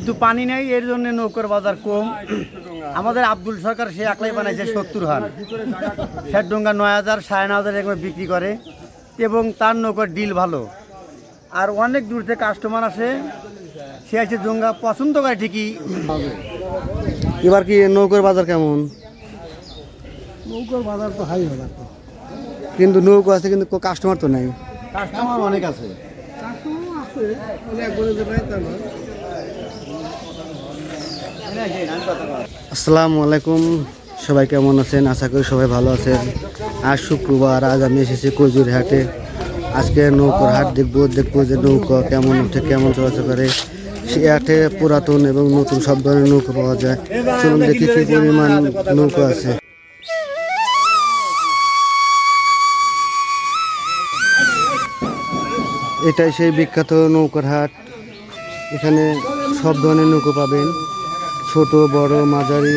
কিন্তু পানি নেই, এর জন্য নৌকার বাজার কম। আমাদের আব্দুল সরকার সে একলাই বানাইছে 70 হান, ষাট ডোঙ্গা 9000 9,500 এরকম বিক্রি করে এবং তার নৌকার ডিল ভালো। আর অনেক দূর থেকে কাস্টমার আসে, সে আছে ডোঙ্গা পছন্দ করে ঠিকই। এবার কি নৌকার বাজার কেমন? নৌকার বাজার তো হাই হবে, কিন্তু নৌকা আছে কিন্তু কাস্টমার তো নাই। কাস্টমার অনেক আছে। আসসালামু আলাইকুম, সবাই কেমন আছেন? আশা করি সবাই ভালো আছেন। আজ শুক্রবার, আজ আমি এসেছি কচুরিহাটে। আজকে নৌকার হাট দেখবো যে নৌকা কেমন ওঠে, কেমন চলাচল করে। সে হাটে পুরাতন এবং নতুন সব ধরনের নৌকা পাওয়া যায়। চলুন দেখি কি পরিমাণ নৌকা আছে। এটাই সেই বিখ্যাত নৌকার হাট। এখানে সব ধরনের নৌকা পাবেন, ছোট বড় মাঝারি।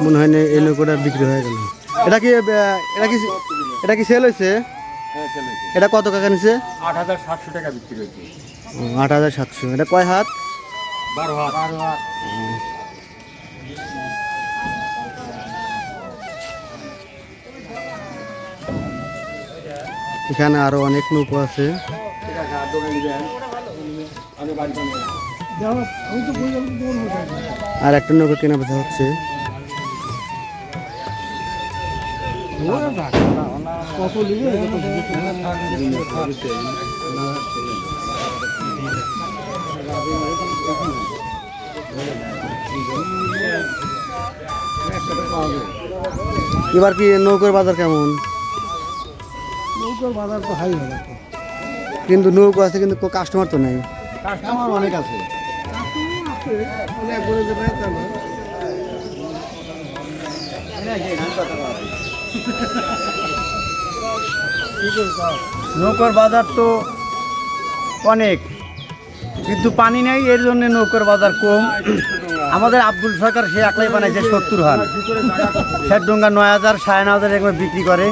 মনে হয় না এই নৌকাটা বিক্রি হয়ে গেল। এটা কি সেল হয়েছে? এটা কত টাকা নিছে? 8,700 টাকা বিক্রি হয়েছে। 8,700। এটা কয় হাত? 12 হাত। এখানে আরো অনেক নৌকা আছে। আর একটা নৌকা কেনা বেচা হচ্ছে। এবার কি নৌকার বাজার কেমন? নৌকার বাজার তো হাই হবে, কিন্তু নৌকা আছে কিন্তু কাস্টমার তো নাই। কাস্টমার অনেক আছে। নৌকার বাজার তো অনেক, কিন্তু পানি নেই, এর জন্য নৌকার বাজার কম। আমাদের আব্দুল সরকার সে একলাই বানাইছে 70 হান, ষাট ডোঙ্গা 9000 9,500 এরকম বিক্রি করে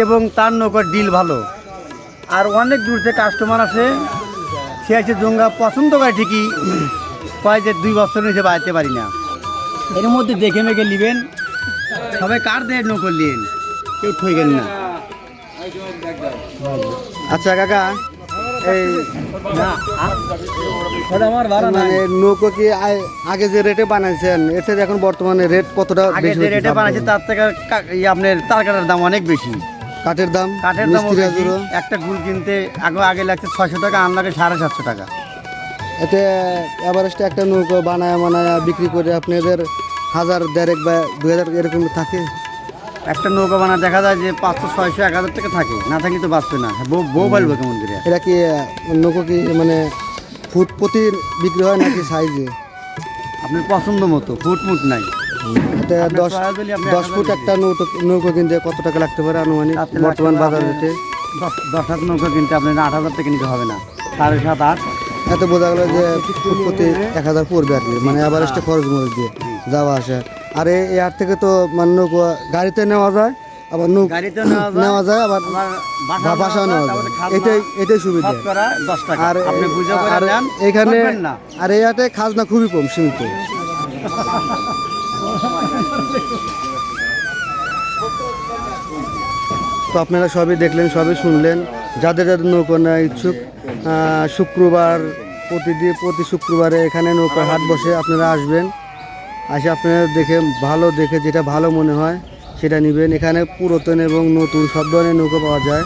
এবং তার নৌকার ডিল ভালো। আর অনেক দূর থেকে কাস্টমার আসে, সে আছে ডোঙ্গা পছন্দ করে ঠিকই, কয় যে 2 বছর নিচে বাড়াতে পারি না। এর মধ্যে দেখে মেখে নেবেন, সবাই কার দেয় নৌকর নিন, কেউ ঠইবেন না। আচ্ছা কাকা, এই মানে নৌকো কি আগে যে রেটে বানাইছেন এর থেকে এখন বর্তমানে রেট কতটা আগে বেশি? যে রেটে বানাইছে তার থেকে আপনার তার কাটার দাম অনেক বেশি। কাঠের দাম মিস্ত্রি একটা গুল কিনতে আগে লাগছে 600 টাকা, আম লাগে 750 টাকা। এতে এভারেস্টে একটা নৌকো বানায় বিক্রি করে আপনাদের 1000 1,500 বা 2,000 এরকম থাকে। একটা নৌকা বানা দেখা যায় যে 500 600 1000 টাকা থাকে, না থাকি তো বাঁচবে না। বউ বলবো কেমন করে? এটা কি নৌকো কি মানে ফুট প্রতি বিক্রি হয় নাকি সাইজে? আপনার পছন্দ মতো, ফুট মুট নাই। এটা 10 ফুট একটা নৌকো কিনতে কত টাকা লাগতে পারে আনুমানিক বর্তমান বাজার রেটে? 10 হাত নৌকা কিনতে আপনার 8,000 টাকা নিতে হবে না, 7.5 8। এত বোঝা গেল যে ফুট প্রতি 1000 পড়বে আর কি, মানে এভারেস্টে খরচ মরচ দিয়ে যাওয়া আসা। আর এই হাট থেকে তো মানে নৌকা গাড়িতে নেওয়া যায়, আবার গাড়িতে নেওয়া যায়, আবার বাসাও নেওয়া যায়। এটাই সুবিধা। 10 টাকা আর আপনি বুঝে করে নেন, এখানে করবেন না। আর এই হাটে খাজনা খুবই কম, সীমিত। তো আপনারা সবই দেখলেন, সবই শুনলেন। যাদের নৌকা নেওয়া ইচ্ছুক, প্রতি শুক্রবারে এখানে নৌকা হাট বসে। আপনারা আসবেন, আসে আপনারা যেটা ভালো মনে হয় সেটা নেবেন। এখানে পুরাতন এবং নতুন সব ধরনের নৌকা পাওয়া যায়।